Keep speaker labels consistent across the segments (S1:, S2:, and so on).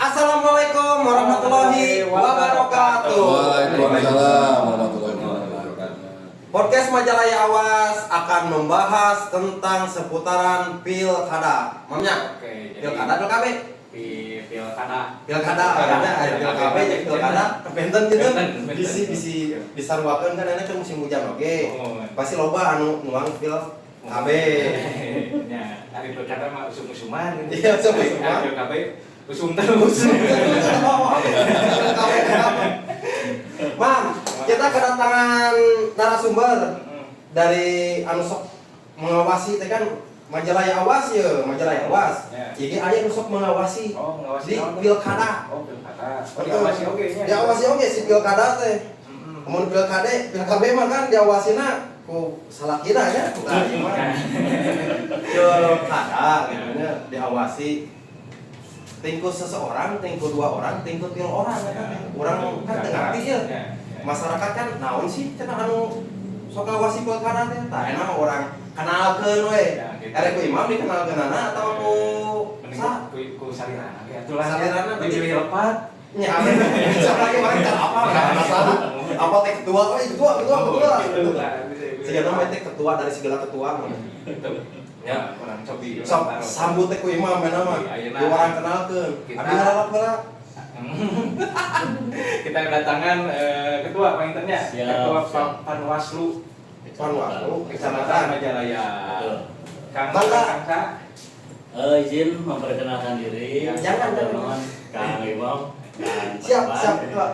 S1: Assalamualaikum warahmatullahi wabarakatuh.
S2: Waalaikumsalam warahmatullahi wabarakatuh.
S1: Podcast Majalaya Awas akan membahas tentang seputaran pilkada. Mamnya?
S3: Oke, jadi
S1: Pilkada pilkada.
S3: pilkada.
S1: Pilkada ada pilkada jadi pilkada. Benten gitu.
S3: Benten.
S1: Bisa ruakeun kan enak kan musim hujan oke.
S3: Oh.
S1: Pasti loba anu nuang pilkada.
S3: Ya, hari pilkada mah usum-usuman.
S1: Iya, usum-usuman.
S3: Hari pilkada usum terus.
S1: Mam, kita kedatangan narasumber dari anu sok mengawasi teh kan Majalaya Awas ya, Majalaya Awas.
S3: Ya.
S1: Jadi aya nu sok mengawasi
S3: Oh, ngawasi
S1: di
S3: naon?
S1: pilkada.
S3: Oh, pilkada. Oh, diawasi oge nya.
S1: Diawasi oge si pilkada teh. Kemudian pilkada mah kan diawasina ku salah kira nya. Tah ieu mah. Pilkada gitu nya diawasi tingku seseorang, tingku dua orang, tingku tiga orang ya kan. Urang kan teu ngarti ya. Masyarakat kan naon sih cenah anu sok ngawasi pilkada teh? Tah enak mah urang kenalkeun we.
S3: Ya, gitu.
S1: Ere ku imam dikenalkeunana atau ku sa?
S3: Ku salirana ge atuh lah.
S1: Salirana tadi.
S3: Dipilih lepat.
S1: Nya amin. Siapa lagi orang kan apa enggak masalah. Apa teh ketua ketua. Siga nama teh ketua dari segala ketua mah.
S3: Ya, orang cobi.
S1: Sok sambut teh ku imam mena mah. Di orang kenalkeun.
S3: Kita-
S1: Abi ngalap-ngalap.
S3: Kita kedatangan ketua pangintennya,
S4: Siap,
S3: ketua
S4: siap.
S3: Panwaslu
S1: Panwaslu
S3: Kecamatan Majalaya.
S4: Betul.
S3: Kang
S1: Bangga.
S3: Kang.
S4: Izin memperkenalkan diri.
S1: Jangan.
S4: teman-teman. Kang Imam. Kang
S1: Siap
S4: Panwan.
S1: ketua.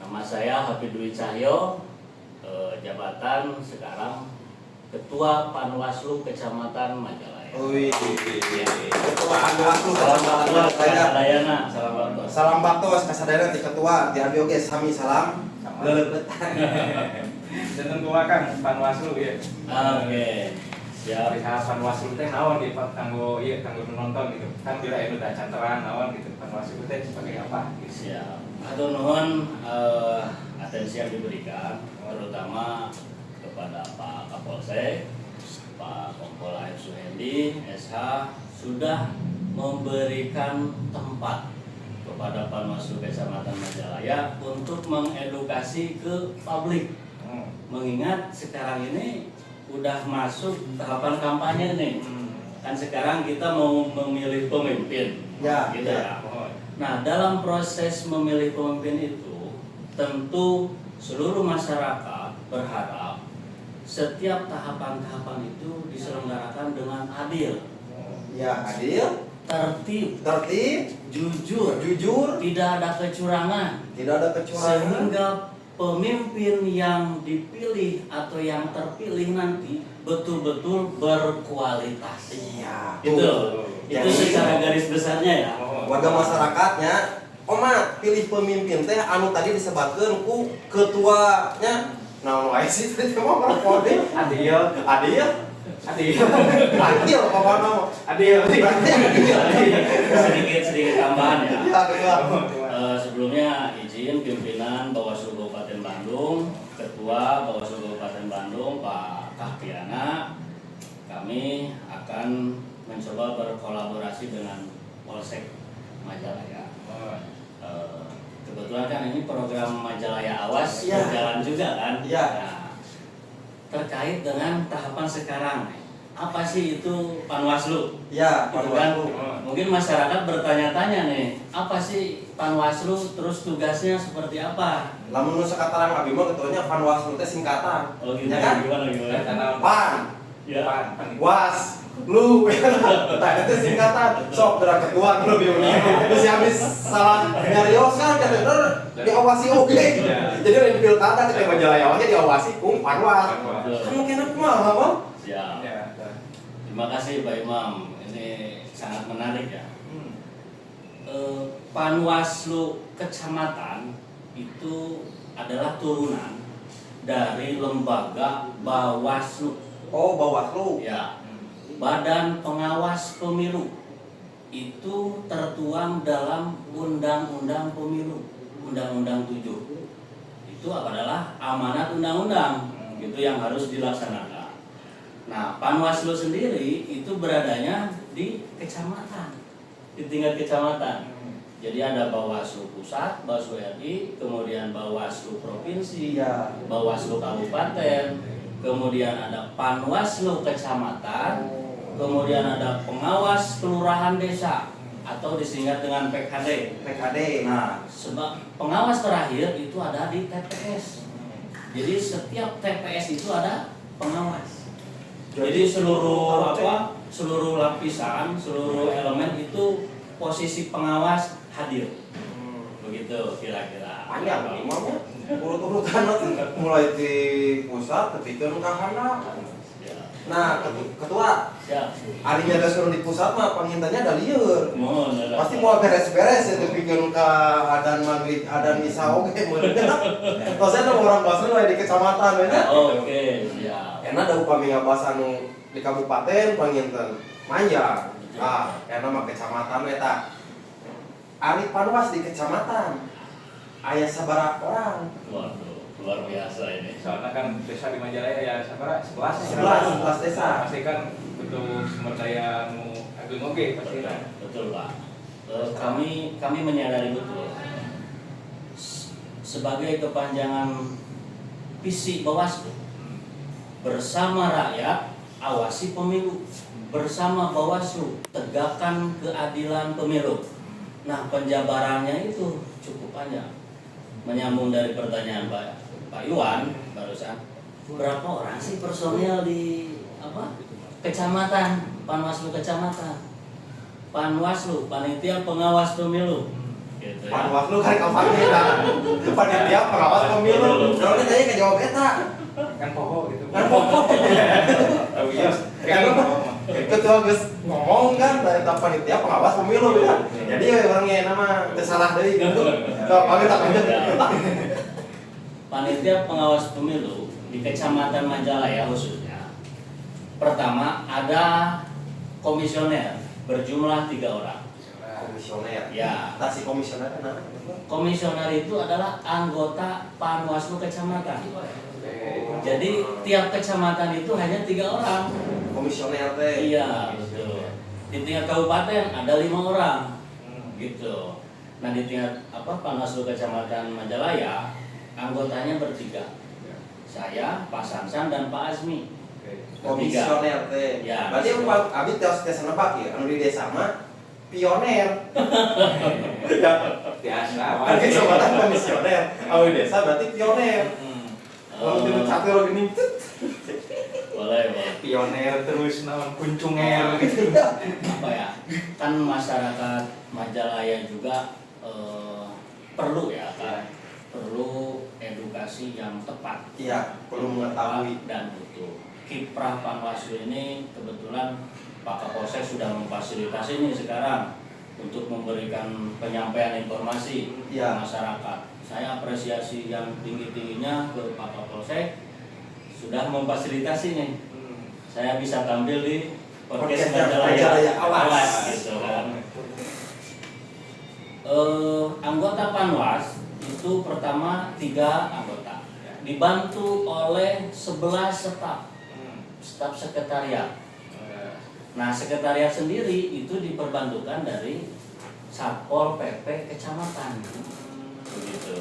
S4: Nama saya Hafid Dwi Cahyo. Jabatan sekarang Ketua Panwaslu Kecamatan Majalaya.
S1: Wih. Ketua Panwaslu
S4: Salam
S1: Kecamatan
S4: baktos
S1: Majalaya.
S4: Kasadayana. Salam baktos.
S1: Salam baktos kasadayana ti ketua, ti abi oge sami salam. Leuleupeutan.
S3: Dan ketua Kang Panwaslu ya.
S4: Oke. Siap.
S3: Perihal Panwaslu teh naon di kanggo kanggo penonton gitu. Kan bila itu udah canteran naon gitu. Panwaslu teh sebagai apa gitu.
S4: Siap. Atau nuhun atensi yang diberikan terutama kepada Pak Kapolsek, Pak Kompol Aib Suhendi, SH sudah memberikan tempat kepada Panwaslu Kecamatan Majalaya untuk mengedukasi ke publik. Mengingat sekarang ini udah masuk tahapan kampanye nih. Kan sekarang kita mau memilih pemimpin.
S1: Ya,
S4: gitu
S1: ya.
S4: ya. Nah, dalam proses memilih pemimpin itu, tentu seluruh masyarakat berharap setiap tahapan-tahapan itu diselenggarakan dengan adil,
S1: Ya, adil,
S4: tertib,
S1: jujur,
S4: tidak ada kecurangan,
S1: tidak ada kecurangan.
S4: sehingga pemimpin yang dipilih atau yang terpilih nanti betul-betul berkualitas.
S1: Iya,
S4: Itu
S1: Jadi,
S4: secara garis besarnya ya.
S1: warga masyarakatnya, Oma pilih pemimpin teh anu tadi disebutkeun ku ketuanya. Naon wae sih teh mah orang kode.
S3: Adil.
S1: Adil, pokoknya mah.
S3: Adil.
S4: Sedikit tambahan ya.
S1: Ya, ketua.
S4: Sebelumnya izin pimpinan Bawaslu Kabupaten Bandung, Ketua Bawaslu Kabupaten Bandung Pak Kahpiana, kami akan mencoba berkolaborasi dengan Polsek Majalaya. Kebetulan kan ini program Majalaya Awas
S1: Iya.
S4: berjalan juga kan.
S1: Iya.
S4: Nah, terkait dengan tahapan sekarang, apa sih itu Panwaslu?
S1: Ya,
S4: Gitu kan?
S1: Panwaslu.
S4: Mungkin masyarakat bertanya-tanya nih, apa sih Panwaslu, terus tugasnya seperti apa?
S1: Lamun nu sakataran abi mah ketuanya Panwaslu teh singkatan.
S4: Oh gitu,
S1: Ya kan?
S4: gimana?
S1: Pan,
S4: Ya.
S1: was, lu, tah itu singkatan. Sok gerak ketua lu bieu bisa habis salah nyarios kan bener diawasi oke.
S3: Iya.
S1: Jadi di pilkada ketika Majalaya awalnya diawasi ku Panwas.
S4: Betul.
S1: Kan mungkin kumaha mah?
S4: Siap.
S3: Ya.
S4: Terima kasih Pak Imam, ini sangat menarik ya. Panwaslu Kecamatan itu adalah turunan dari lembaga Bawaslu.
S1: Oh, Bawaslu.
S4: Ya, Badan Pengawas Pemilu itu tertuang dalam Undang-Undang Pemilu, Undang-Undang 7. Itu adalah amanat undang-undang, itu yang harus dilaksanakan. Nah, Panwaslu sendiri itu beradanya di kecamatan, di tingkat kecamatan. Jadi ada Bawaslu Pusat, Bawaslu RI, kemudian Bawaslu Provinsi,
S1: Iya.
S4: Bawaslu Kabupaten, kemudian ada Panwaslu Kecamatan, kemudian ada Pengawas Kelurahan Desa atau disingkat dengan PKD.
S1: PKD.
S4: Nah, sebab pengawas terakhir itu ada di TPS. Jadi setiap TPS itu ada pengawas. Jadi seluruh lapisan, seluruh elemen itu posisi pengawas hadir. Begitu kira-kira.
S1: Panjang imamnya. Urut-urutan mulai di pusat kepikeun ka handap. Nah, ketua,
S4: Siap.
S1: ari nya suruh di pusat mah pangintanya da lieur.
S4: Mohon.
S1: Pasti mau beres-beres ya dipikeun ka adan maghrib, adan isya oge meureun. Tos ada orang Basel we di kecamatan we nya.
S4: Oke, siap.
S1: Enak ada upami ngabas anu di kabupaten panginten manja. Ah, karena mah kecamatan we tah. Ari Panwas di kecamatan. Aya sabaraha orang?
S4: Waduh, luar biasa ini.
S3: Soalnya kan desa di Majalaya ya sabara 11
S1: 11 desa.
S3: pasti kan butuh sumber daya nu agung oge pasti kan.
S4: Betul, Pak. Kami menyadari betul. Sebagai kepanjangan visi Bawaslu, bersama rakyat awasi pemilu, bersama Bawaslu tegakkan keadilan pemilu. Nah, penjabarannya itu cukup panjang. Menyambung dari pertanyaan Pak Iwan barusan, berapa orang sih personil di kecamatan, Panwaslu kecamatan, Panwaslu, panitia pengawas pemilu, gitu ya.
S1: Panwaslu kan kampanye tah. Panitia pengawas pemilu. Kalau ditanya ke jawab eta.
S3: Kan poho gitu.
S1: Kan poho.
S3: Oh iya. Kan
S1: Ketua geus ngomong kan dari panitia pengawas pemilu ya. Jadi orangnya nama teu salah deui gitu. Sok panggil tak lanjut.
S4: Panitia pengawas pemilu di Kecamatan Majalaya khususnya, pertama ada komisioner berjumlah 3 orang.
S1: Komisioner.
S4: Ya,
S1: Tak si komisioner kenapa?
S4: komisioner itu adalah anggota Panwaslu kecamatan. Jadi tiap kecamatan itu hanya 3 orang.
S1: Komisioner teh.
S4: Iya, betul. Di tingkat kabupaten ada 5 orang, gitu. Nah di tingkat Panwaslu Kecamatan Majalaya anggotanya bertiga. Saya, Pak Sansan dan Pak Azmi.
S1: Komisioner teh.
S4: Ya.
S1: Berarti abi tos nebak ya, anu di desa mah pioner. Ya,
S3: biasa.
S1: kan kecamatan komisioner. Anu di desa berarti pioner. Kalau di catur gini
S4: Boleh.
S3: Pioner terus naon kuncunger gitu.
S4: Apa ya? Kan masyarakat Majalaya juga perlu ya kan? Perlu edukasi yang tepat.
S1: Iya, perlu mengetahui.
S4: Dan butuh. Kiprah Panwaslu ini kebetulan Pak Kapolsek sudah memfasilitasi ini sekarang untuk memberikan penyampaian informasi ke
S1: Iya.
S4: masyarakat. Saya apresiasi yang tinggi-tingginya ke Pak Kapolsek sudah memfasilitasi nih. Saya bisa tampil di podcast Majalaya Awas gitu kan. Anggota Panwas itu pertama 3 anggota, dibantu oleh 11 staf sekretariat. Nah, sekretariat sendiri itu diperbantukan dari Satpol PP kecamatan, begitu,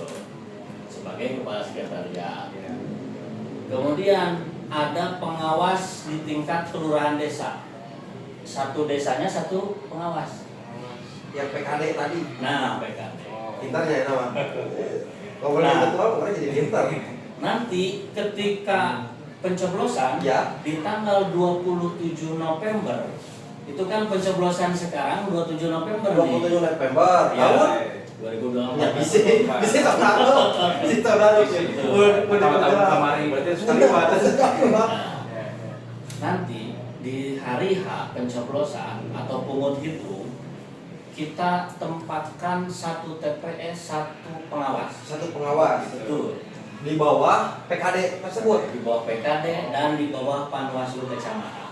S4: sebagai kepala sekretariat. Kemudian ada pengawas di tingkat kelurahan desa. Satu desanya satu pengawas.
S1: Yang PKD tadi.
S4: Nah, PKD.
S1: Pintarnya ya nama. Kalau boleh
S4: Nah.
S1: ketua, pokoknya jadi pintar.
S4: Nanti ketika pencoblosan
S1: Ya.
S4: di tanggal 27 November, itu kan pencoblosan sekarang 27 November
S1: 27 November.
S4: Ya,
S1: Tahun?
S4: 2024.
S1: Ya bisa tahun lalu. Bisa tahun lalu.
S3: Tahun kemarin berarti sekali batas.
S4: Nah, nanti di hari H pencoblosan atau pungut hitung, kita tempatkan 1 TPS 1 pengawas.
S1: Satu pengawas.
S4: Betul.
S1: Di bawah PKD tersebut.
S4: Di bawah PKD dan di bawah Panwaslu kecamatan.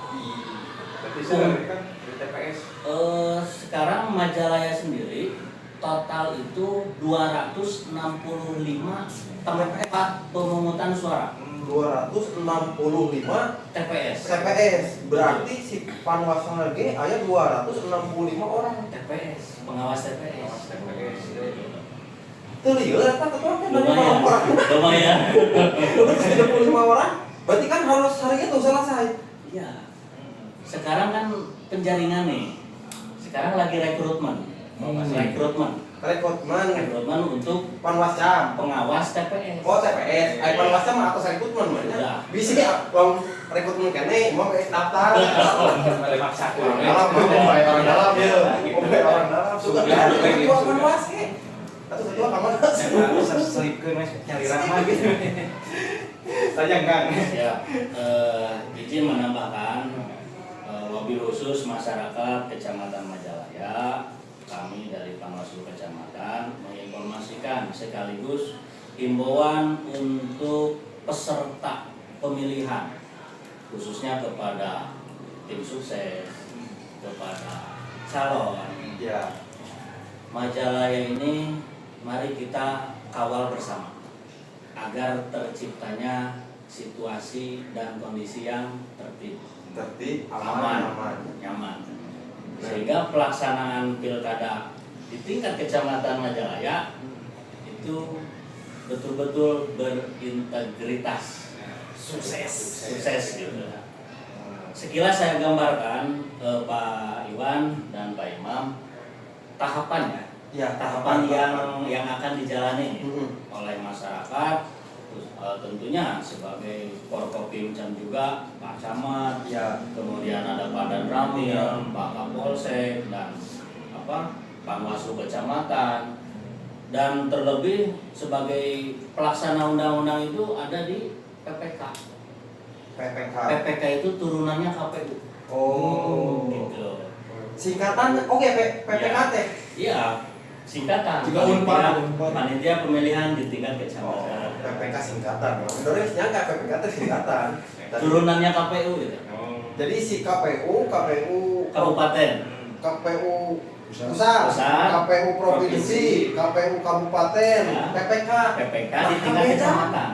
S3: Berarti sekarang kan di TPS.
S4: Sekarang Majalaya sendiri total itu 265 tempat pemungutan suara
S1: 265
S4: TPS.
S1: TPS. Berarti si panwasana ge aya 265 orang.
S4: TPS, pengawas TPS.
S1: Teu lieur eta ketua kan dari
S4: Lumayan,
S1: orang.
S4: lumayan.
S1: 265 orang. Berarti kan harus hari itu selesai.
S4: Iya. Sekarang kan penjaringan nih. Sekarang lagi rekrutmen. Rekrutmen untuk
S1: Panwascam.
S4: pengawas TPS.
S1: Oh TPS, ai panwascam mah atas rekrutmen mah
S4: Ya.
S1: nya. Bisi wong rekrutmen kene mau ke daftar.
S3: Boleh maksa
S1: Orang dalam, mau bae orang dalam ya. Mau bae orang dalam suka ketua panwas ke. Atuh ketua ka mana?
S3: Harus selipkeun mas nyari rahma gitu. Sayang Kang.
S4: Ya, izin menambahkan mobil khusus masyarakat Kecamatan Majalaya, kami dari Panwaslu Kecamatan menginformasikan sekaligus himbauan untuk peserta pemilihan khususnya kepada tim sukses, kepada calon
S1: Ya.
S4: Majalaya ini, mari kita kawal bersama agar terciptanya situasi dan kondisi yang tertib,
S1: Aman.
S4: nyaman, sehingga pelaksanaan pilkada di tingkat kecamatan Majalaya itu betul-betul berintegritas, sukses gitu. Sekilas saya gambarkan Pak Iwan dan Pak Imam tahapannya,
S1: Ya,
S4: tahapan yang akan dijalani oleh masyarakat, tentunya sebagai Forkopimcam juga Pak Camat,
S1: Ya.
S4: kemudian ada Pak Danramil, Pak Kapolsek dan Panwaslu Kecamatan, dan terlebih sebagai pelaksana undang-undang itu ada di PPK. PPK itu turunannya KPU.
S1: Oh.
S4: Gitu.
S1: Singkatan oke PPKT.
S4: Iya, singkatan.
S2: Juga Unpad.
S4: Panitia pemilihan di tingkat kecamatan.
S1: PPK singkatan. Sebenarnya nyangka PPKT singkatan.
S4: Turunannya KPU gitu.
S1: Jadi si KPU
S4: Kabupaten.
S1: KPU pusat, KPU provinsi, KPU kabupaten,
S4: Ya.
S1: PPK.
S4: PPK di tingkat kecamatan.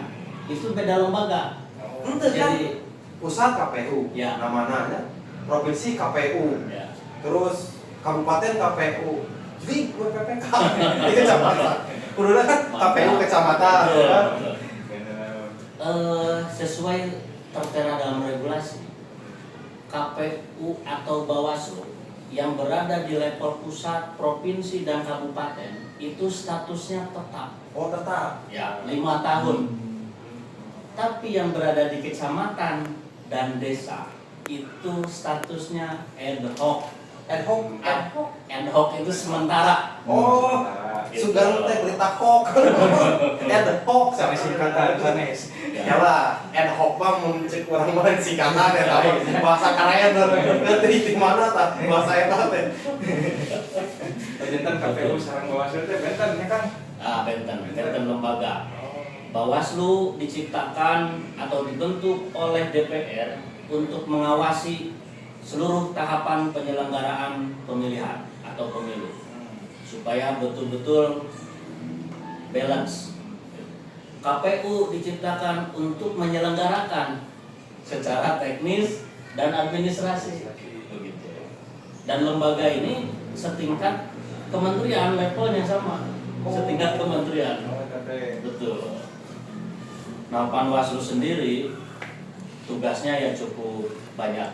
S4: Itu beda lembaga.
S1: Ente kan
S4: Jadi
S1: pusat KPU,
S4: Ya.
S1: namanya ya. Provinsi KPU,
S4: ya,
S1: terus kabupaten KPU. Jadi gue PPK di kecamatan. Kudunya kan KPU kecamatan.
S4: Betul,
S1: Kan?
S4: betul. Sesuai tertera dalam regulasi, KPU atau Bawaslu yang berada di level pusat, provinsi dan kabupaten itu statusnya tetap.
S1: Oh tetap.
S4: Ya, 5 tahun. Tapi yang berada di kecamatan dan desa itu statusnya ad hoc.
S1: Ad hoc.
S4: Ad hoc itu sementara.
S1: Oh, sudah teh berita hoc. Ad hoc
S3: Sampai singkatan sanes.
S1: Ya lah, ad hoc mah mun cek urang mah singkatan ya tahu. Bahasa keren nanti di mana tah bahasa eta teh.
S3: Benten KPU sareng Bawaslu teh benten ya Kang.
S4: Benten lembaga. Bawaslu diciptakan atau dibentuk oleh DPR untuk mengawasi seluruh tahapan penyelenggaraan pemilihan atau pemilu supaya betul-betul balance. KPU diciptakan untuk menyelenggarakan secara teknis dan administrasi begitu. Dan lembaga ini setingkat kementerian, levelnya sama, setingkat kementerian. Betul. Nah, Panwaslu sendiri tugasnya ya cukup banyak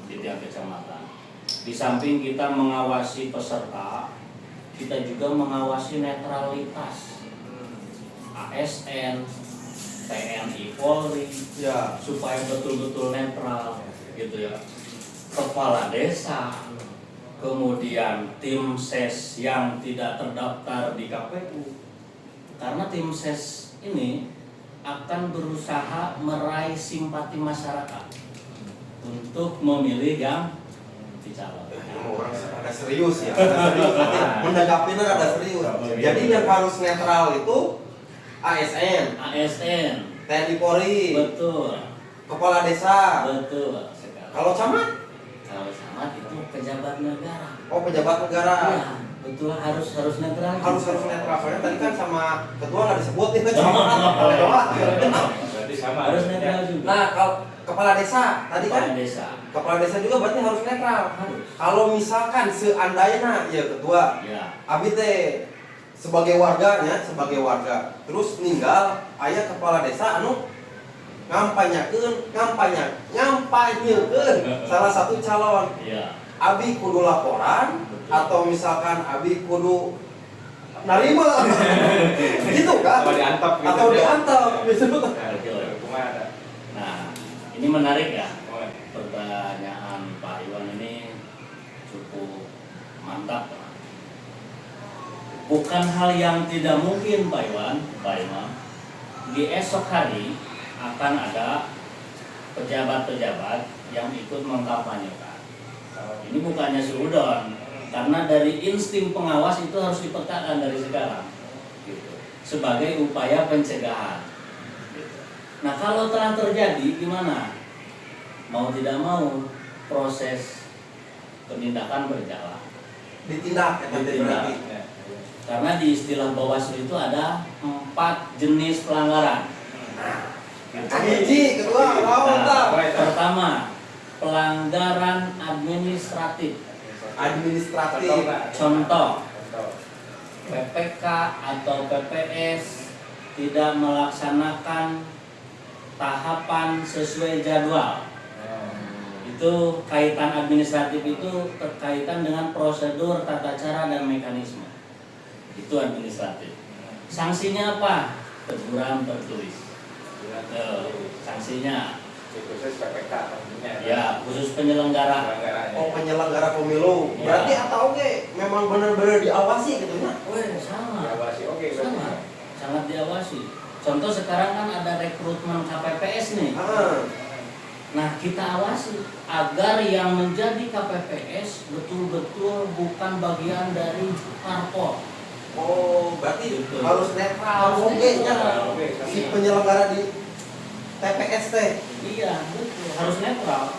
S4: di tiap kecamatan. Di samping kita mengawasi peserta, kita juga mengawasi netralitas ASN, TNI, Polri,
S1: Ya.
S4: supaya betul-betul netral, gitu ya. Kepala desa, kemudian tim ses yang tidak terdaftar di KPU, karena tim ses ini akan berusaha meraih simpati masyarakat untuk memilih yang dicalonkan.
S1: Orang ada serius ya, ada serius. Menanggapinya ada serius. Jadi yang harus netral itu ASN, TNI Polri,
S4: Betul,
S1: kepala desa.
S4: betul sekali.
S1: Kalau camat?
S4: Kalau camat itu pejabat negara.
S1: Oh pejabat negara.
S4: Iya. betul harus netral.
S1: Harus netral, soalnya tadi kan sama ketua nggak disebut itu
S3: Berarti sama.
S4: Harus netral juga.
S1: Nah, kalau kepala desa tadi kan
S4: Kepala desa.
S1: kepala desa juga berarti harus netral. Kalau misalkan seandainya ya ketua,
S4: Ya.
S1: abi teh sebagai warganya, sebagai warga, terus meninggal, ayah kepala desa anu ngampanyakeun salah satu calon.
S4: Iya.
S1: Abi kudu laporan atau misalkan abi kudu narima gitu kan? Atau diantep gitu.
S4: Nah, ini menarik ya. Pertanyaan Pak Iwan ini cukup mantap. Bukan hal yang tidak mungkin Pak Iwan, di esok hari akan ada pejabat-pejabat yang ikut mengkampanyekan. Ini bukannya seudon, karena dari insting pengawas itu harus dipetakan dari sekarang, gitu. Sebagai upaya pencegahan. Gitu. Nah kalau telah terjadi gimana? Mau tidak mau proses penindakan berjalan.
S1: Ditindak ya berarti.
S4: Karena di istilah Bawaslu itu ada 4 jenis pelanggaran.
S1: Hiji ketua lawan tak.
S4: Pertama, pelanggaran administratif. Contoh, PPK atau PPS tidak melaksanakan tahapan sesuai jadwal. Itu kaitan administratif itu terkaitan dengan prosedur, tata cara dan mekanisme. Itu administratif. Sanksinya apa? Teguran tertulis. Sanksinya
S3: khusus PPK tentunya.
S4: ya khusus penyelenggara.
S1: Oh, penyelenggara pemilu.
S4: Ya.
S1: Berarti atau memang benar-benar diawasi gitu ya?
S4: Sama.
S3: Diawasi, oke.
S4: Sama. Sangat diawasi. Contoh sekarang kan ada rekrutmen KPPS nih. Nah kita awasi agar yang menjadi KPPS betul-betul bukan bagian dari parpol.
S1: Oh, berarti
S4: Betul.
S1: harus netral.
S4: Harus
S1: Oke,
S4: netral.
S1: si penyelenggara di TPS teh.
S4: Iya betul harus netral.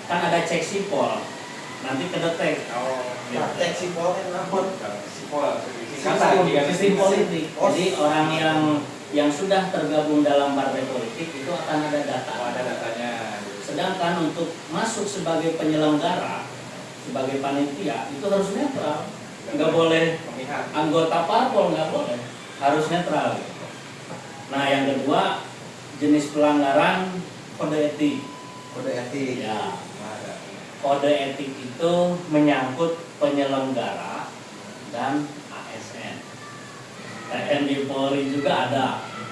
S4: Kan ada cek sipol, nanti kedetek.
S1: Nah, cek sipol namun
S4: Sistem politik.
S1: Oh.
S4: Jadi orang yang sudah tergabung dalam partai politik itu akan ada data.
S3: Ada datanya.
S4: Sedangkan untuk masuk sebagai penyelenggara, sebagai panitia itu harus netral. Nggak boleh
S3: Memihak.
S4: anggota parpol, nggak boleh, harus netral. Nah yang kedua jenis pelanggaran kode etik.
S1: Kode etik.
S4: Ya, kode etik itu menyangkut penyelenggara dan ASN. TNI Polri juga ada.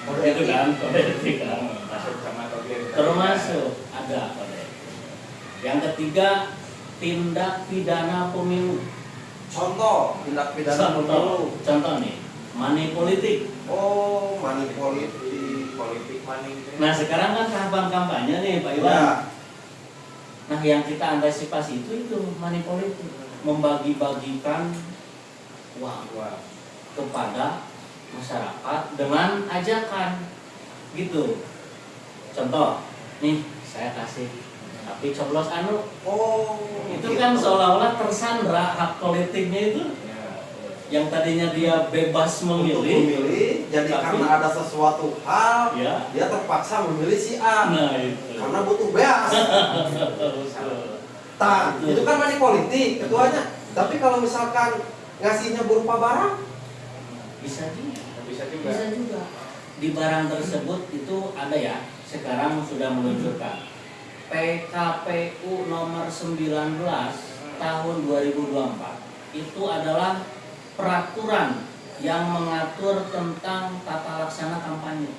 S1: Kode
S4: Itu
S1: etik.
S4: kan kode etik kan.
S3: Masuk sama Tobias.
S4: Termasuk ada kode etik. Yang ketiga tindak pidana pemilu.
S1: Contoh tindak pidana pemilu.
S4: Contoh nih, money politik.
S1: Oh, money politik.
S3: Politik money.
S4: Nah sekarang kan tahapan kampanye nih Pak Iwan.
S1: Ya.
S4: Nah yang kita antisipasi itu money politik, membagi-bagikan uang kepada masyarakat dengan ajakan, gitu. Contoh, nih saya kasih, tapi coblos anu.
S1: Oh,
S4: Itu
S1: gitu.
S4: kan seolah-olah tersandra hak politiknya itu, yang tadinya dia bebas
S1: Untuk
S4: memilih.
S1: memilih, jadi
S4: Tapi-
S1: karena ada sesuatu hal,
S4: Ya.
S1: dia terpaksa memilih si A.
S4: Nah itu.
S1: Karena butuh beas. Tah, itu kan money politik ketuanya. Tapi kalau misalkan ngasihnya berupa barang,
S4: Bisa juga.
S3: Bisa juga.
S4: Bisa juga. Di barang tersebut itu ada ya, sekarang sudah meluncurkan PKPU nomor 19 tahun 2024. Itu adalah peraturan yang mengatur tentang tata laksana kampanye.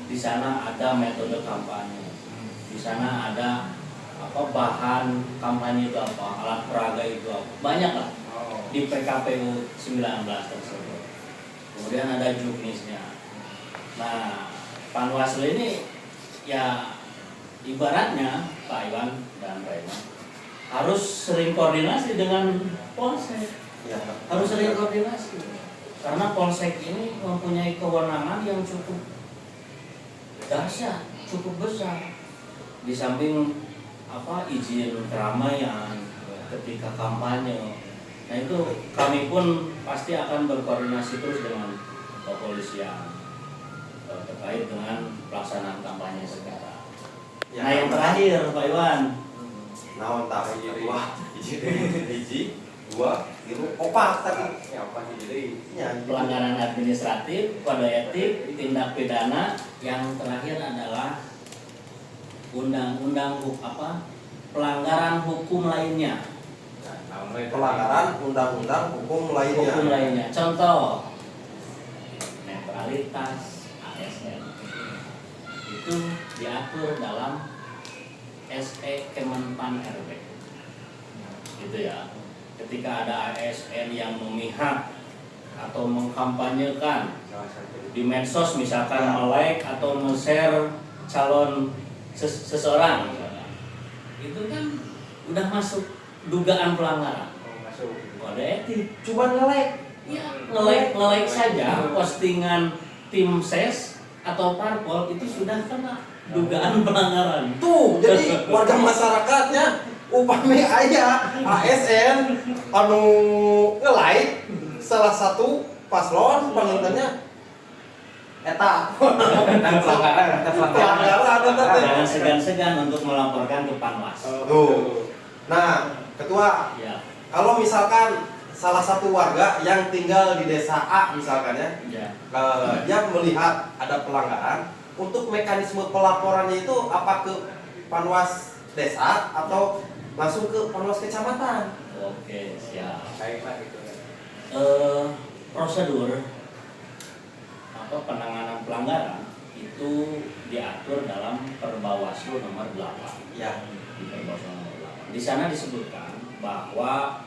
S4: Di sana ada metode kampanye. Di sana ada bahan kampanye itu apa, alat peraga itu apa. Banyak lah di PKPU 19 tersebut. Kemudian ada juknisnya. Nah, Panwaslu ini ya ibaratnya Pak Iwan dan Pak Iwan harus sering koordinasi dengan Polsek.
S1: ya.
S4: Harus sering koordinasi. Karena Polsek ini mempunyai kewenangan yang cukup dahsyat, cukup besar. Di samping izin keramaian ketika kampanye, Nah itu kami pun pasti akan berkoordinasi terus dengan kepolisian terkait dengan pelaksanaan kampanye sekarang. Nah yang terakhir Pak Iwan,
S1: naon tak hiji dua gitu opak tadi
S3: Ya apa sih jadi?
S4: pelanggaran administratif, kode etik, tindak pidana, yang terakhir adalah pelanggaran hukum lainnya.
S1: pelanggaran undang-undang hukum
S4: Hukum
S1: lainnya.
S4: lainnya. Contoh netralitas ASN itu diatur dalam SE Kemenpan RB. Gitu ya. Ketika ada ASN yang memihak atau mengkampanyekan di medsos misalkan melike atau men-share calon seseorang misalkan, itu kan udah masuk dugaan pelanggaran
S3: Masuk.
S4: kode etik.
S1: Coba nge-like.
S4: Ya, nge-like saja postingan tim ses atau parpol itu sudah kena dugaan pelanggaran.
S1: Tuh, jadi warga masyarakatnya upami aya ASN anu nge-like salah satu paslon pangintennya eta
S3: Pelanggaran.
S1: pelanggaran eta teh.
S4: Jangan segan-segan untuk melaporkan ke Panwas.
S1: Tuh. Nah, ketua,
S4: Ya,
S1: kalau misalkan salah satu warga yang tinggal di desa A misalkan ya,
S4: ya.
S1: dia melihat ada pelanggaran, untuk mekanisme pelaporannya itu apa ke Panwas desa atau langsung ke Panwas kecamatan?
S4: Oke, siap.
S3: Baiklah gitu.
S4: Prosedur penanganan pelanggaran itu diatur dalam Perbawaslu nomor 8.
S1: Ya.
S4: Di Perbawaslu nomor 8. Di sana disebutkan bahwa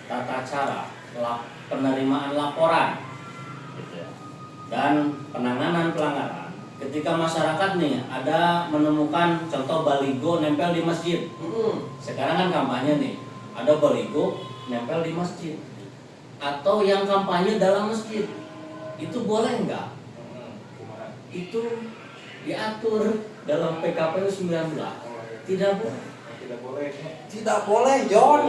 S4: tata cara penerimaan laporan gitu ya, dan penanganan pelanggaran ketika masyarakat nih ada menemukan contoh baligo nempel di masjid. Sekarang kan kampanye nih, ada baligo nempel di masjid atau yang kampanye dalam masjid, itu boleh nggak? Itu diatur dalam PKPU 19. Tidak boleh.
S3: Tidak boleh.
S1: Tidak boleh, John.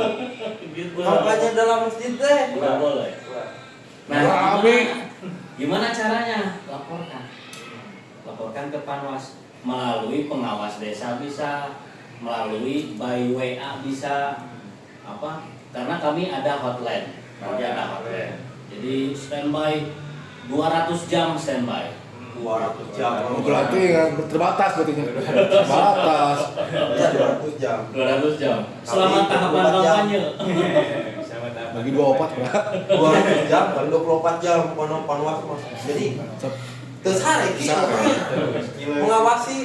S4: Gitu.
S1: Kampanye dalam masjid teh.
S4: Tidak boleh. Nah, gimana caranya? Laporkan ke Panwas melalui pengawas desa bisa, melalui by WA bisa, apa? Karena kami ada hotline. Nanti ada hotline. Jadi standby 200 jam standby.
S1: 200 jam.
S2: Berarti nggak terbatas berarti. Terbatas.
S1: Ya, 200 jam.
S4: 200 jam. Selama
S1: Tapi
S4: tahapan
S1: 24 jam.
S4: kampanye.
S3: Sama tahapan.
S2: Bagi 24 berapa?
S1: 200 jam kali 24 jam Panwas Mas. Jadi terus hari gitu mengawasi.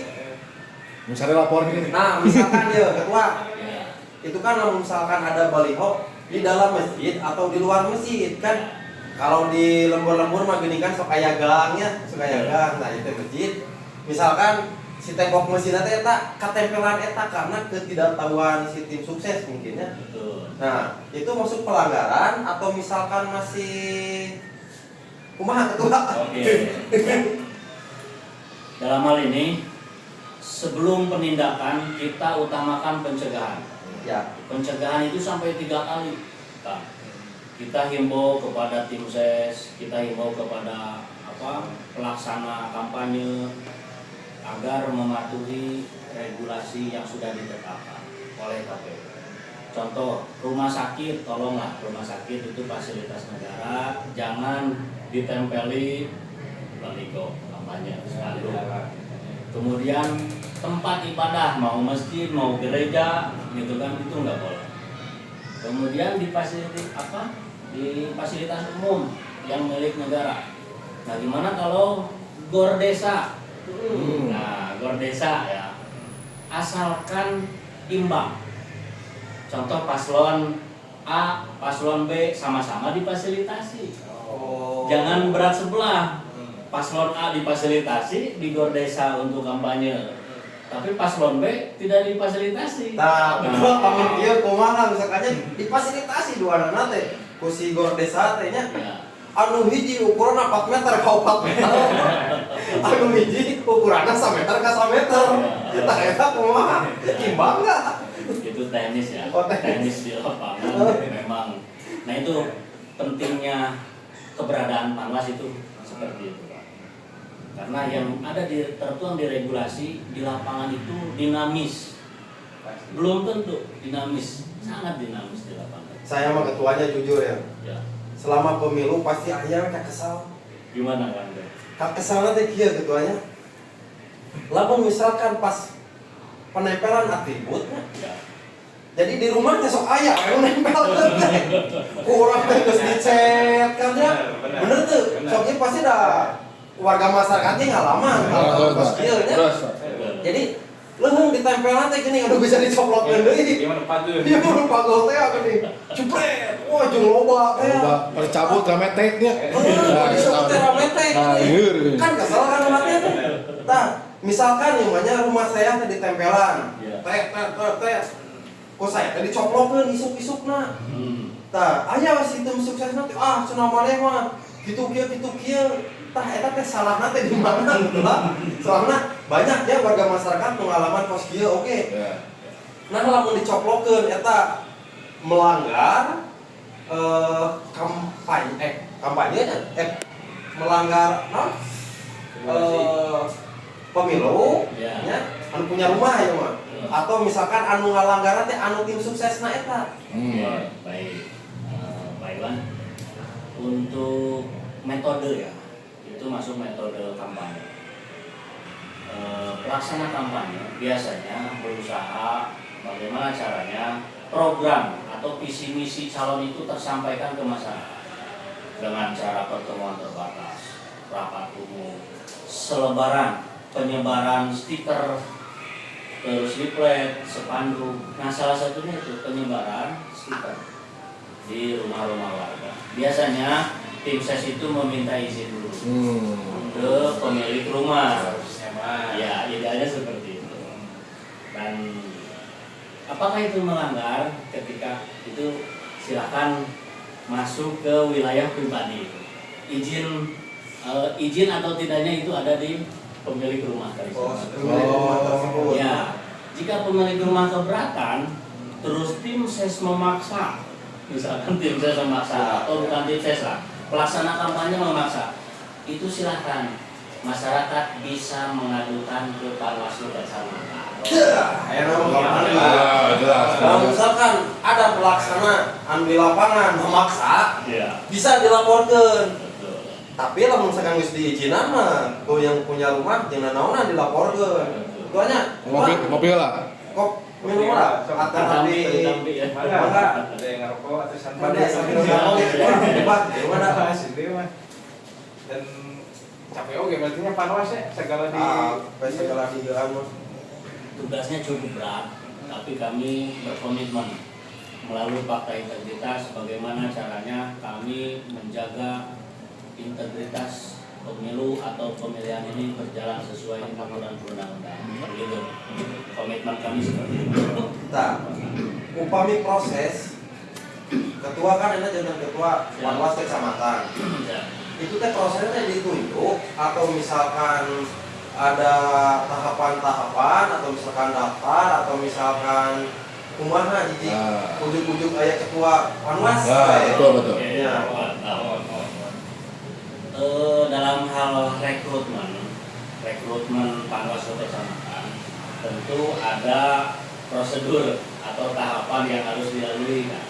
S2: Misalnya lapor gini.
S1: Nah, misalkan ya ketua,
S4: Ya.
S1: itu kan kalau misalkan ada baliho di dalam masjid atau di luar masjid kan. Kalau di lembur-lembur mah gini kan sok aya gangnya, sok aya gang. Nah, itu masjid. Misalkan si tembok masjid eta katempelan eta karena ketidaktahuan si tim sukses mungkin ya.
S4: Betul.
S1: Nah, itu masuk pelanggaran atau misalkan masih kumaha ketua?
S4: Oke. Dalam hal ini sebelum penindakan kita utamakan pencegahan.
S1: Ya.
S4: Pencegahan itu sampai 3 kali. Kita himbau kepada tim ses, kita himbau kepada pelaksana kampanye agar mematuhi regulasi yang sudah ditetapkan oleh KPU. Contoh, rumah sakit, tolonglah rumah sakit itu fasilitas negara, jangan ditempeli baligo kampanye selalu. Kemudian tempat ibadah, mau masjid, mau gereja, gitu kan, itu nggak boleh. Kemudian di fasilitas umum yang milik negara. Nah, gimana kalau gor desa? Nah, gor desa ya, asalkan imbang. Contoh paslon A, paslon B sama-sama difasilitasi. Jangan berat sebelah. Paslon A difasilitasi di gor desa untuk kampanye, tapi paslon B tidak difasilitasi.
S1: Nah, kedua pamit ieu kumaha misalkannya difasilitasi dua anak teh ku si gor desa teh nya.
S4: Ya.
S1: Anu hiji ukuran 4 meter ka 4 meter. Anu hiji ukuranna 1 meter ka 1 meter. Tah eta kumaha? Imbang enggak?
S4: Itu teknis ya,
S1: Oh, teknis.
S4: teknis di lapangan memang Nah itu pentingnya keberadaan Panwas itu seperti itu Pak. Karena yang ada tertuang di regulasi di lapangan itu dinamis, belum tentu dinamis, sangat dinamis di lapangan.
S1: Saya mah ketuanya jujur ya.
S4: Ya.
S1: Selama pemilu pasti aya kak kesal.
S4: Gimana Kang?
S1: Kak kesalnya teh kieu ketuanya. Lamun misalkan pas penempelan atributnya,
S4: Ya.
S1: jadi di rumah teh sok aya anu nempel teh. Kurang teh geus dicet kan ya. Bener tuh. Sok ieu pasti dah warga masyarakatnya ngalaman kalau pas kieu nya.
S2: Terus.
S1: Jadi leuheung ditempelan teh gini anu bisa dicoplokkeun deui.
S3: Gimana padu?
S1: Ieu mah pagol teh gini. Jupret. Wah jeung loba teh.
S2: Coba percabut rameteknya.
S1: Disebut teh rametek.
S2: Nah, iya.
S1: Kan kesel kan umatnya tuh. Nah, misalkan yang namanya rumah saya teh ditempelan.
S4: Iya.
S1: Teh. Kok saya teh dicoplokeun isuk-isukna. Tah, aya sistem suksesna teh cenah maneh mah kitu kieu. Tah eta teh salahna teh di mana gitu lah. Soalna banyak ya warga masyarakat pengalaman kos kieu oke.
S2: Ya.
S1: Nah, lamun dicoplokeun eta melanggar kampanye melanggar pemilu
S4: Ya.
S1: nya anu punya rumah ya mah atau misalkan anu ngalanggaran teh anu tim suksesna eta.
S4: Ya, baik. Pak Iwan, untuk metode ya, itu masuk metode kampanye. Pelaksana kampanye biasanya berusaha bagaimana caranya program atau visi misi calon itu tersampaikan ke masyarakat dengan cara pertemuan terbatas, rapat umum, selebaran, penyebaran stiker, terus leaflet, spanduk. Nah salah satunya itu penyebaran stiker di rumah-rumah warga. Biasanya tim ses itu meminta izin dulu ke pemilik rumah.
S3: Harusnya mah.
S4: Ya, idealnya seperti itu. Dan apakah itu melanggar? Ketika itu silakan masuk ke wilayah pribadi. Izin atau tidaknya itu ada di pemilik rumah tadi. Ya, jika pemilik rumah keberatan, terus tim ses memaksa, misalkan tim ses memaksa atau bukan tim ses lah, pelaksana kampanye memaksa, itu silakan masyarakat bisa mengadukan ke Panwaslu Kecamatan.
S2: Jelas.
S1: Kalau misalkan ada pelaksana anu di lapangan memaksa,
S4: Ya,
S1: bisa dilaporkan.
S4: betul.
S1: Tapi lamun misalkan geus diizinan mah ku yang punya rumah jeung naonna dilaporkeun. Tuanya,
S2: Mobil lah.
S1: kok minum ora? Atau
S4: Tampi ya.
S3: Ada yang ngerokok atau santai.
S1: pada sambil ngomong gitu orang debat gimana?
S3: Dan capek oke berarti nya Panwas ya segala di
S1: Segala digaan mah.
S4: Tugasnya cukup berat, tapi kami berkomitmen melalui fakta integritas bagaimana caranya kami menjaga integritas pemilu atau pemilihan ini berjalan sesuai aturan perundang-undangan. Begitu. Komitmen kami seperti itu.
S1: Nah, upami proses ketua kan enak jadi ketua Panwas kecamatan.
S4: Ya.
S1: Itu teh prosesnya ditunjuk atau misalkan ada tahapan-tahapan atau misalkan daftar atau misalkan kumaha jadi ujuk-ujuk aya ketua Panwas.
S2: Betul.
S1: Ya.
S4: Dalam hal rekrutmen Panwas Kecamatan tentu ada prosedur atau tahapan yang harus dilalui kan.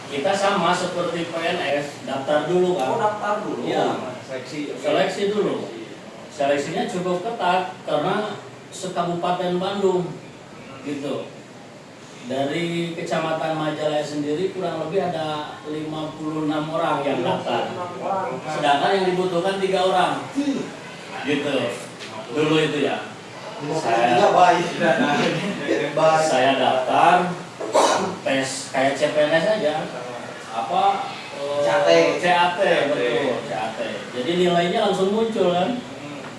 S4: Kita sama seperti PNS, daftar dulu kan.
S1: Oh, daftar dulu.
S4: Iya. Seleksi dulu. Seleksinya cukup ketat karena sekabupaten Bandung gitu. Dari Kecamatan Majalaya sendiri kurang lebih ada 56 orang yang daftar. Sedangkan yang dibutuhkan 3 orang. Gitu. Dulu itu ya. Saya daftar tes kayak CPNS aja. CAT betul, CAT. Jadi nilainya langsung muncul kan.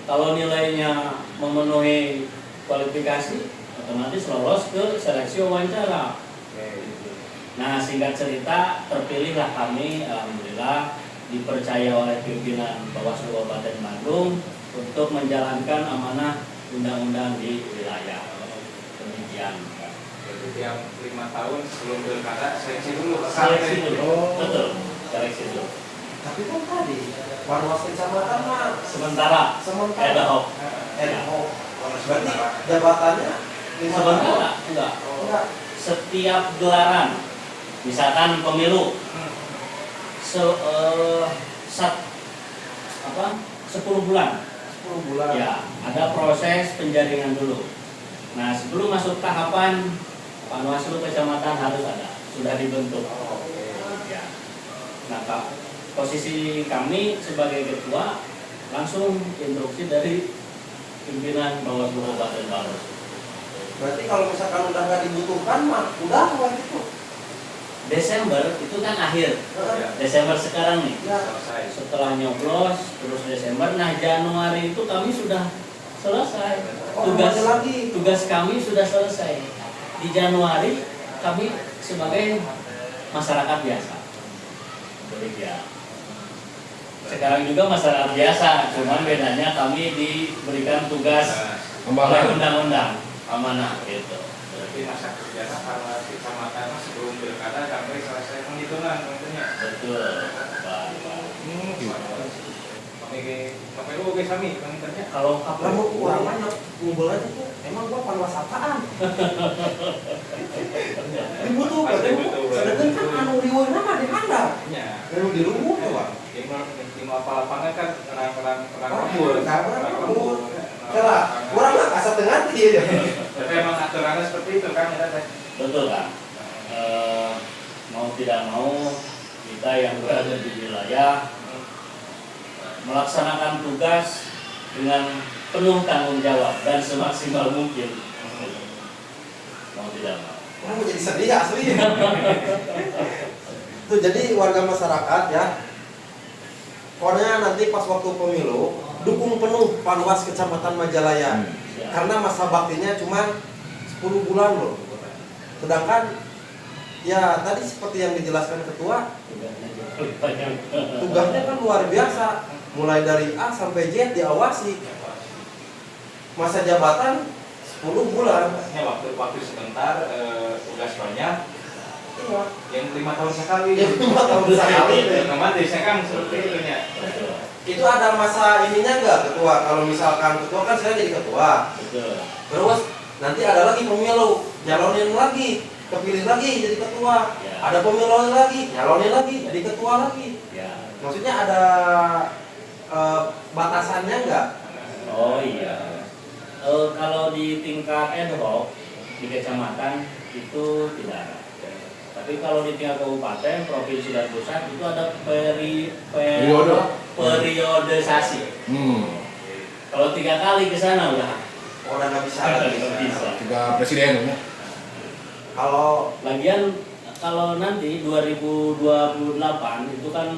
S4: Kalau nilainya memenuhi kualifikasi, otomatis lolos ke seleksi wawancara. Nah, singkat cerita, terpilihlah kami, alhamdulillah dipercaya oleh pimpinan Bawaslu Kabupaten Bandung untuk menjalankan amanah undang-undang di wilayah. Demikian.
S3: Jadi tiap 5 tahun sebelum pilkada seleksi dulu.
S4: Seleksi dulu.
S2: Oh.
S4: Betul. Seleksi dulu.
S1: Tapi kan tadi Panwas kecamatan mah
S4: Sementara ad
S1: sementara
S4: hoc.
S1: ad hoc. Berarti jabatannya 5 tahun.
S4: Sementara enggak.
S1: Enggak.
S4: Setiap gelaran, misalkan pemilu, se, sat, apa, 10 bulan,
S1: 10 bulan.
S4: ya ada proses penjaringan dulu. Nah sebelum masuk tahapan Panwaslu kecamatan harus ada, sudah dibentuk.
S1: Oh, oke.
S4: Ya. Nah posisi kami sebagai ketua langsung instruksi dari pimpinan Bawaslu Kabupaten Baros.
S1: Berarti kalau misalkan udah nggak dibutuhkan mah udah waktu itu.
S4: Desember itu kan akhir.
S3: Ya.
S4: Desember sekarang nih.
S1: Ya.
S3: Selesai.
S4: Setelah nyoblos terus Desember, nah Januari itu kami sudah selesai.
S1: Oh, masih lagi.
S4: Tugas kami sudah selesai. Di Januari kami sebagai masyarakat biasa. Jadi ya. Sekarang juga masyarakat biasa, cuman bedanya kami diberikan tugas oleh
S2: Amanah.
S4: undang-undang amanah gitu.
S3: Berarti masa kerjanya karena kecamatan sebelum pilkada sampai selesai penghitungan tentunya.
S4: Betul. Pak.
S2: Gitu.
S3: Pakai KPU oke sami penghitungannya.
S4: Kalau
S1: Kamu kurang mana ngumpul aja tuh. Emang gua Panwas apaan? Dibutuhkan. Sedangkan kan anu riweuna mah dihandap.
S3: Ya.
S1: Anu di rumah tuh, Pak.
S3: Tim apa lapangan kan orang
S1: Rambut,
S3: rambut.
S1: rambut. Salah, kurang lah asal tengah dia.
S3: Tapi emang aturannya seperti itu kan ya Teh?
S4: betul kan? Mau tidak mau kita yang berada di wilayah melaksanakan tugas dengan penuh tanggung jawab dan semaksimal mungkin. Mau tidak mau.
S1: Kamu jadi sedih asli. Tuh jadi warga masyarakat ya. Pokoknya nanti pas waktu pemilu dukung penuh Panwas Kecamatan Majalaya.
S4: Ya.
S1: Karena masa baktinya cuma 10 bulan loh. Sedangkan ya tadi seperti yang dijelaskan ketua, tugasnya kan luar biasa. Mulai dari A sampai Z diawasi. Masa jabatan 10 bulan.
S3: Ya waktu sebentar tugas banyak.
S1: Iya.
S3: Yang 5 tahun sekali.
S1: Yang 5 tahun sekali.
S3: Teman desa kan seperti itu ya.
S1: Itu ada masa ininya enggak ketua? Kalau misalkan ketua kan saya jadi ketua.
S4: Betul.
S1: Terus nanti ada lagi pemilu, nyalonin lagi, kepilih lagi jadi ketua.
S4: Ya.
S1: Ada pemilu lagi, nyalonin lagi jadi ketua lagi.
S4: Ya.
S1: Maksudnya ada batasannya enggak?
S4: Oh iya. Kalau di tingkat ad hoc di kecamatan itu tidak ada. Tapi kalau di tingkat kabupaten, provinsi dan pusat itu ada periodisasi. Kalau 3 kali ke sana udah.
S1: Udah nggak bisa
S4: Nggak
S1: lagi.
S4: bisa.
S2: 3 presiden ya.
S1: Kalau
S4: Lagian kalau nanti 2028 itu kan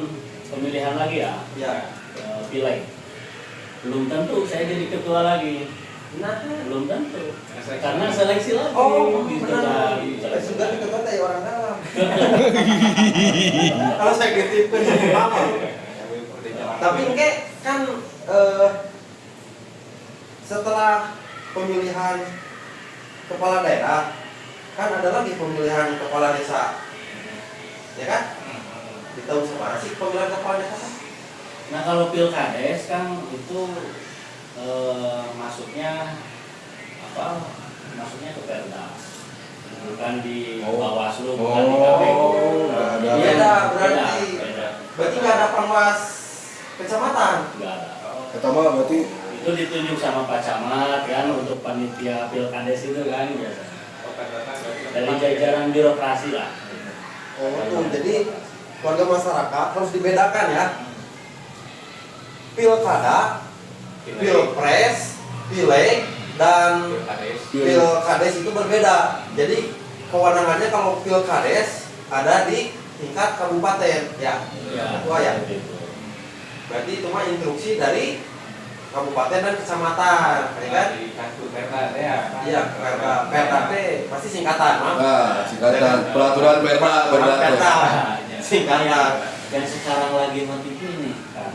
S4: pemilihan lagi ya,
S1: ya,
S4: pileg. Belum tentu saya jadi ketua lagi.
S1: nah,
S4: Belum tentu. Karena seleksi lagi gitu
S1: benar.
S4: kan.
S1: Sudah ketua dari orang dalam. Kalau saya dititipkan apa? Tapi enggak kan setelah pemilihan kepala daerah kan ada lagi pemilihan kepala desa, ya kan? Di tahun sekarang sih pemilihan kepala desa.
S4: Nah kalau pilkades kan itu masuknya apa? Masuknya ke Perda, bukan di Bawaslu, bukan di KPU.
S2: Ada.
S1: Beda berarti.
S4: Beda.
S1: Berarti nggak ada Panwas kecamatan.
S4: Nggak ada.
S2: Pertama berarti
S4: Itu ditunjuk sama Pak Camat kan untuk panitia pilkades itu kan biasa. Dari jajaran birokrasi lah.
S1: Oh, tuh. Jadi warga masyarakat harus dibedakan ya. Pilkada, pilpres, pileg, dan pilkades itu berbeda. Jadi kewenangannya kalau pilkades ada di tingkat kabupaten, ya. Ketua ya. Berarti itu mah instruksi dari kabupaten dan kecamatan, ya kan?
S3: Di kartu Perda ya.
S1: Iya, Perda teh pasti singkatan, mah.
S2: singkatan peraturan Perda
S1: Perda. Singkatan.
S4: Yang sekarang lagi mati ini kan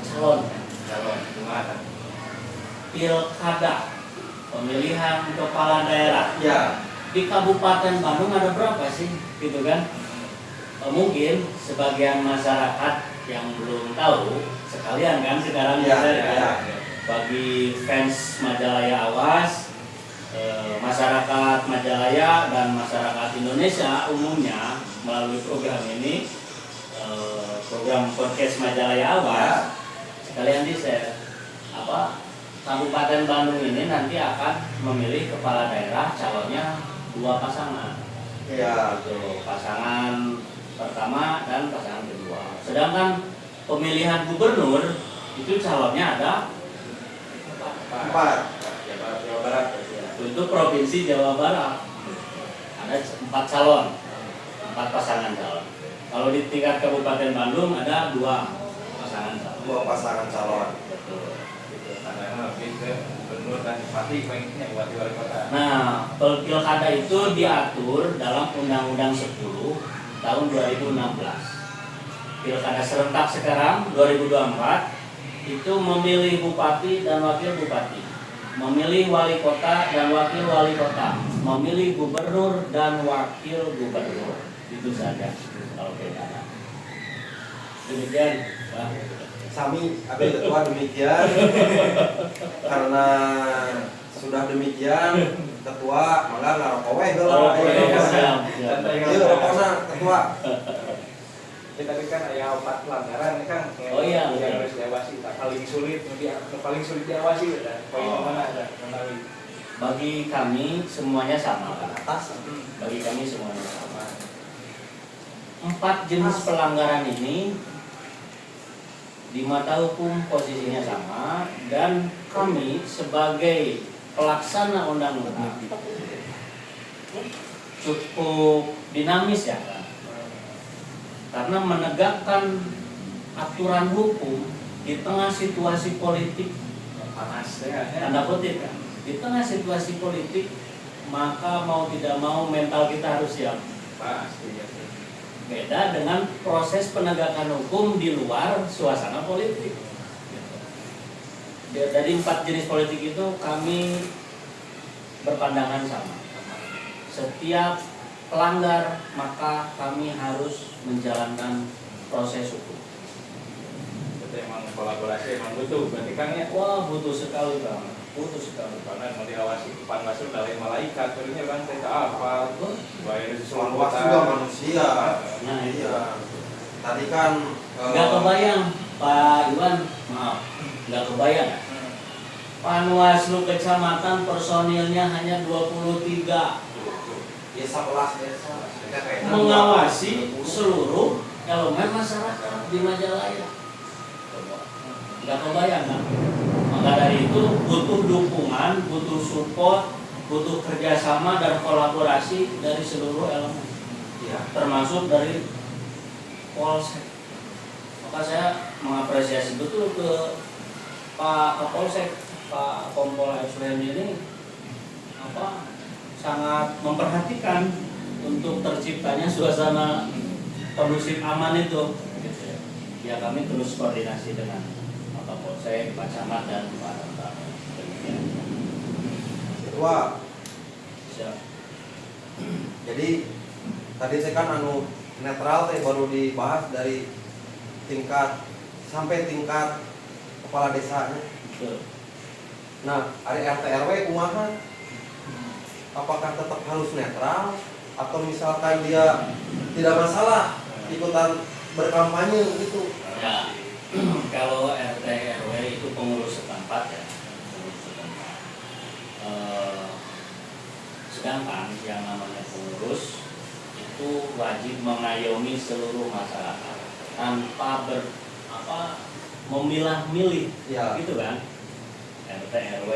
S4: calon
S3: Gimana?
S4: pilkada pemilihan kepala daerah
S1: Ya.
S4: di Kabupaten Bandung ada berapa sih, gitu kan? Mungkin sebagian masyarakat yang belum tahu, sekalian kan sekarang
S1: Iya,
S4: ya,
S1: iya.
S4: bagi fans Majalaya Awas, masyarakat Majalaya dan masyarakat Indonesia umumnya melalui program ini, program podcast Majalaya Awas, sekalian di share Kabupaten Bandung ini nanti akan memilih kepala daerah calonnya 2 pasangan.
S1: Iya.
S4: Gitu, pasangan pertama dan pasangan kedua. Sedangkan pemilihan gubernur itu calonnya ada
S1: 4.
S3: Jawa Barat.
S4: untuk provinsi Jawa Barat ada 4 calon, 4 pasangan calon. Kalau di tingkat Kabupaten Bandung ada 2 pasangan calon.
S1: 2 pasangan calon.
S4: Betul.
S3: Karena lebih ke gubernur dan bupati, pengennya bupati wali kota.
S4: Nah, pilkada itu diatur dalam Undang-Undang 10 tahun 2016. Pilkada serentak sekarang 2024 itu memilih bupati dan wakil bupati, memilih wali kota dan wakil wali kota, memilih gubernur dan wakil gubernur. Itu saja kalau pilkada. Demikian, Pak.
S1: Sami, Abdi Ketua demikian. Karena sudah demikian, Ketua mangga ngarokok we heula.
S4: Siap.
S1: Ieu rokokna Ketua.
S3: Tadi kan aya 4 pelanggaran kan.
S4: Oh iya,
S3: yang harus diawasi. Paling sulit diawasi kan. Poin mana ada menawi.
S4: Bagi kami semuanya sama, Pak.
S1: Atas.
S4: Bagi kami semuanya sama. 4 jenis pelanggaran ini di mata hukum posisinya sama, dan kami sebagai pelaksana undang-undang cukup dinamis ya kan, karena menegakkan aturan hukum di tengah situasi politik
S3: Panas ya.
S4: tanda kutip kan, di tengah situasi politik, maka mau tidak mau mental kita harus siap.
S3: Pasti ya.
S4: Beda dengan proses penegakan hukum di luar suasana politik. Dari 4 jenis politik itu kami berpandangan sama. Setiap pelanggar maka kami harus menjalankan proses hukum.
S3: Itu emang kolaborasi emang butuh. Berarti kan ya.
S4: Wah, butuh sekali Bang. Butuh sekali.
S3: Karena mau diawasi Panwaslu dari malaikat, terusnya kan kita apa? Bayar sesuatu
S1: Panwas juga manusia.
S4: Nah,
S1: Iya. Tadi kan
S4: Nggak kebayang Pak Iwan, maaf, nggak kebayang. Panwaslu kecamatan personilnya hanya 23,
S1: ya 11 desa.
S4: mengawasi seluruh elemen masyarakat di Majalaya. Nggak kebayang kan? Maka dari itu butuh dukungan, butuh support, butuh kerjasama dan kolaborasi dari seluruh elemen,
S1: Iya.
S4: termasuk dari Polsek. Maka saya mengapresiasi betul ke Pak Kapolsek, Pak Kompol Efren ini sangat memperhatikan untuk terciptanya suasana kondusif aman itu. Gitu ya. Ya kami terus koordinasi dengan Pak Kapolsek, Pak Camat dan Pak Rantar.
S1: Ketua.
S4: Siap.
S1: Jadi tadi saya kan netral teh baru dibahas dari tingkat sampai tingkat kepala desanya.
S4: Betul.
S1: Nah, ada RT RW kumaha? Apakah tetap harus netral atau misalkan dia tidak masalah ikutan berkampanye gitu?
S4: Ya, kalau RT RW itu pengurus setempat ya, pengurus setempat. Sedangkan yang namanya pengurus itu wajib mengayomi seluruh masyarakat tanpa memilah-milih,
S1: Ya.
S4: gitu kan? RT RW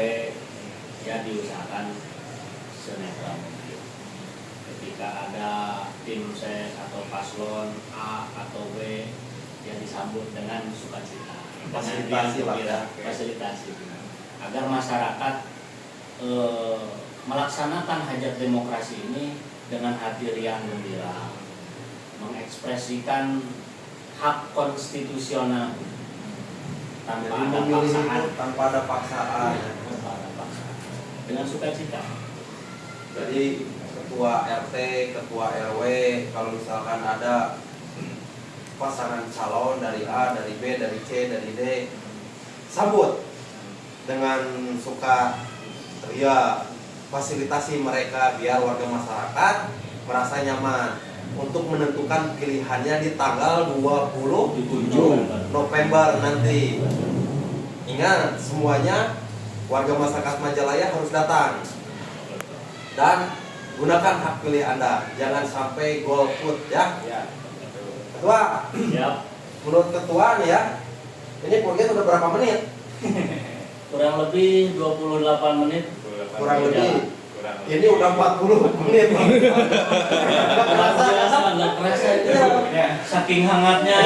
S4: ya diusahakan senetral mungkin. Ketika ada tim ses atau paslon A atau B yang disambut dengan sukacita,
S1: Fasilitasi lah ya.
S4: fasilitasi agar masyarakat melaksanakan hajat demokrasi ini dengan hati riang gembira, mengekspresikan hak konstitusional tanpa
S1: Jadi
S4: ada
S1: memilih
S4: paksaan,
S1: itu tanpa ada paksaan.
S4: dengan sukacita.
S1: Jadi ketua RT, ketua RW, kalau misalkan ada pasangan calon dari A, dari B, dari C, dari D, sambut dengan suka ria, fasilitasi mereka biar warga masyarakat merasa nyaman untuk menentukan pilihannya di tanggal 27 November nanti. Ingat, semuanya warga masyarakat Majalaya harus datang dan gunakan hak pilih Anda, jangan sampai golput ya. Ketua, menurut ketua nih ya, ini podcast udah berapa menit?
S4: Kurang lebih 28 menit.
S1: Kurang lebih. Ini udah 40 menit. Nggak kerasa.
S4: Nggak kerasa itu. Saking hangatnya.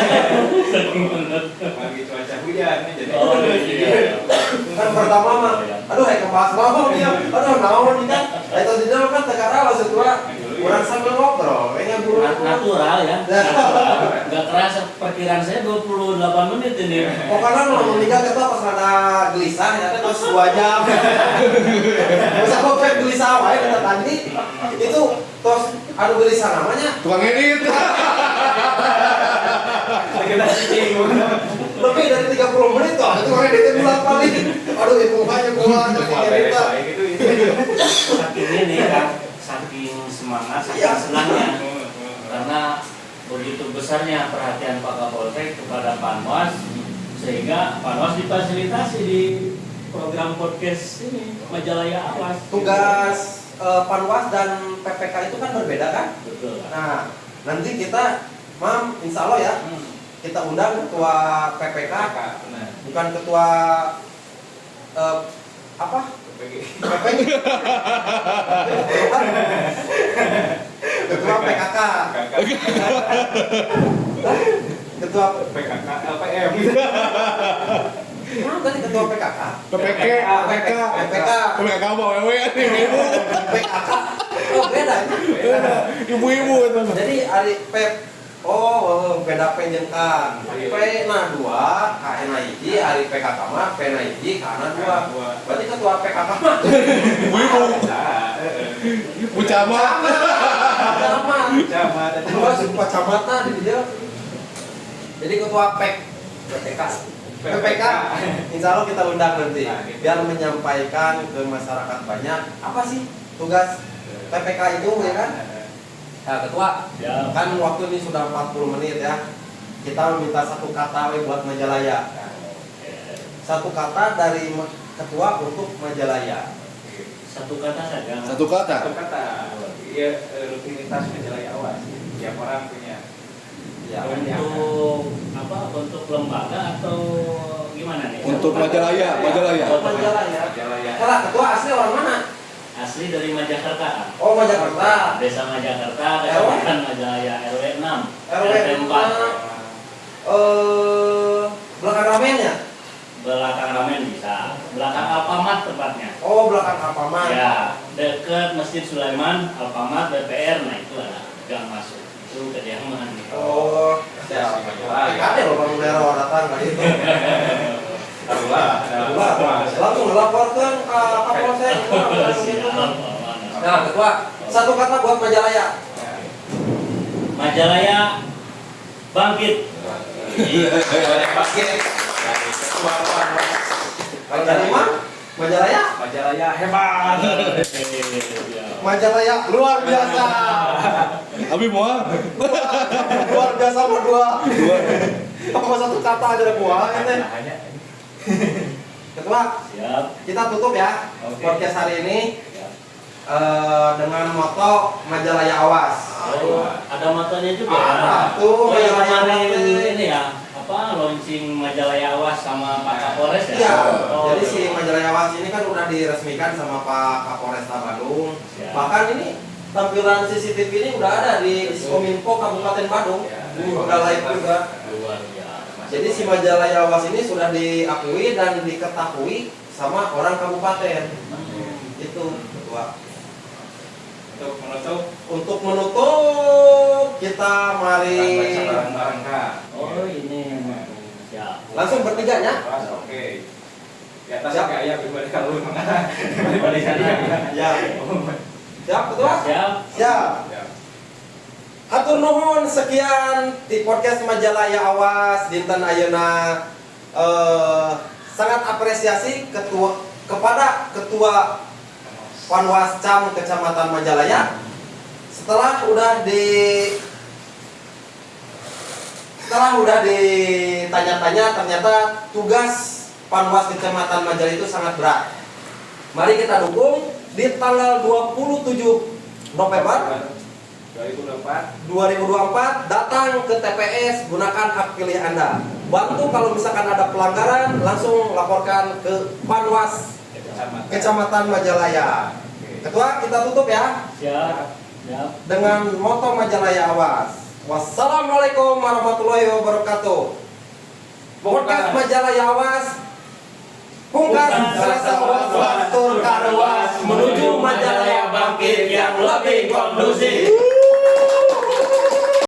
S4: Saking hangat.
S3: Lagi cuaca hujan nih jadi.
S4: Oh iya.
S1: Kan pertama mah, aduh kebahas naon ya, aduh naon nih kan. Itu di dalam kan tekara lah setua. Kurang sambil ngobrol, kayaknya buru.
S4: Natural ya. Nggak kerasa, perkiraan saya 28 menit ini.
S1: Pokoknya kalau menikah kita pas ada gelisah ya kan terus 2 jam. Bisa kok gelisah wae kita tadi. Itu terus adu gelisah namanya.
S2: Tukang edit.
S3: Kita cicing.
S1: Lebih dari 30 menit tuh, itu orang editnya bulan balik. Aduh, ibu mukanya gua jadi cerita.
S3: Gitu.
S4: Saking ini kan, saking semangat, saking senangnya. Karena begitu besarnya perhatian Pak Kapolsek kepada Panwas, sehingga Panwas difasilitasi di program podcast ini Majalaya Awas.
S1: Tugas Panwas dan PPK itu kan berbeda kan?
S4: Betul.
S1: Nah, nanti kita, insya Allah ya, kita undang ketua PPK, bukan ketua apa? PPK. Ketua PKK. Ketua
S3: PKK LPM.
S1: tadi ketua PKK.
S2: PPK, PPK, PPK mau wewe ibu.
S1: PKK. Oh, beda ya.
S2: Ibu-ibu itu.
S1: Jadi ari PEP. Oh, beda penjengkan. P na 2, K na 1, ari PKK mah P na 1, K na 2. Berarti ketua PKK mah
S2: Ibu-ibu. Ibu camat.
S3: Camat.
S1: Ketua sumpah camata di dia. Jadi ketua PEK PPK. PPK, insya Allah kita undang nanti biar menyampaikan ke masyarakat banyak apa sih tugas PPK itu ya kan? Nah, ketua,
S4: Ya.
S1: kan waktu ini sudah 40 menit ya. Kita minta satu kata buat Majalaya. Satu kata dari ketua untuk Majalaya.
S4: Satu kata saja.
S2: Satu kata.
S3: Satu kata. Iya, rutinitas Majalaya Awas. Tiap orang punya.
S1: Ya.
S4: Untuk apa? Untuk lembaga atau gimana nih?
S2: Untuk Majalaya, Majalaya.
S1: Majalaya.
S3: Majalaya.
S1: Kalau ketua asli orang mana?
S4: Asli dari Majakarta.
S1: Oh, Majakarta.
S4: Desa Majakarta, Kecamatan Majalaya, RW 6.
S1: RW 4. Belakang ramennya?
S4: Belakang ramen bisa. Belakang Alfamart tepatnya.
S1: Oh, belakang Alfamart.
S4: Ya, dekat Masjid Sulaiman, Alfamart, DPR. Nah, itu ada gang masuk. Itu kediaman.
S1: Oh,
S3: Ya,
S1: ada loh Bang Nero datang kali itu.
S3: Taruhlah.
S1: Langsung melaporkan ke Kapolsek. Nah, ketua, satu kata buat Majalaya.
S4: Majalaya bangkit.
S3: Pakai.
S1: Kalau dari mana? Majalaya?
S3: Majalaya hebat.
S1: Majalaya luar biasa.
S2: Abi mau?
S1: Luar biasa sama dua. Apa satu kata aja ada buah ini.
S3: Hanya
S1: Ketua,
S4: Siap.
S1: kita tutup ya
S3: Oke.
S1: podcast hari ini
S4: Siap.
S1: dengan moto Majalaya Awas.
S4: Oh, ada motonya juga.
S1: Ada. Tuh,
S4: Oh, yang
S1: Majalaya
S4: kemarin
S1: Awas.
S4: ini ya, apa launching Majalaya Awas sama Pak Kapolres ya?
S1: Iya.
S4: Oh,
S1: Jadi si Majalaya Awas ini kan udah diresmikan sama Pak Kapolresta Bandung.
S4: Siap.
S1: Bahkan ini tampilan CCTV ini udah ada di Kominfo Kabupaten Bandung. Ini udah live juga.
S4: luar biasa.
S1: Jadi si Majalaya Awas ini sudah diakui dan diketahui sama orang kabupaten. Itu ketua. Untuk menutup kita mari
S3: bareng-bareng Kak.
S4: Oh, ini. Siap.
S1: langsung bertiganya.
S3: Oke. Di atas
S1: Siap.
S3: kayak ayam daripada kalau daripada sana.
S1: Ya. Siap, Ketua?
S4: Siap.
S1: Siap. Hatur nuhun, sekian di podcast Majalah Ya Awas dinten ayeuna sangat apresiasi kepada Ketua Panwascam Kecamatan Majalaya. Setelah udah ditanya-tanya, ternyata tugas Panwas Kecamatan Majalaya itu sangat berat. Mari kita dukung di tanggal 27 November 2024 datang ke TPS, gunakan hak pilih Anda. Bantu kalau misalkan ada pelanggaran, langsung laporkan ke Panwas Kecamatan Majalaya. Ketua, kita tutup ya.
S4: Siap. Siap.
S1: Dengan moto Majalaya Awas. Wassalamualaikum warahmatullahi wabarakatuh. Podcast Majalaya Awas. Pungkas rasa was-was tur karuas menuju Majalaya bangkit yang lebih kondusif.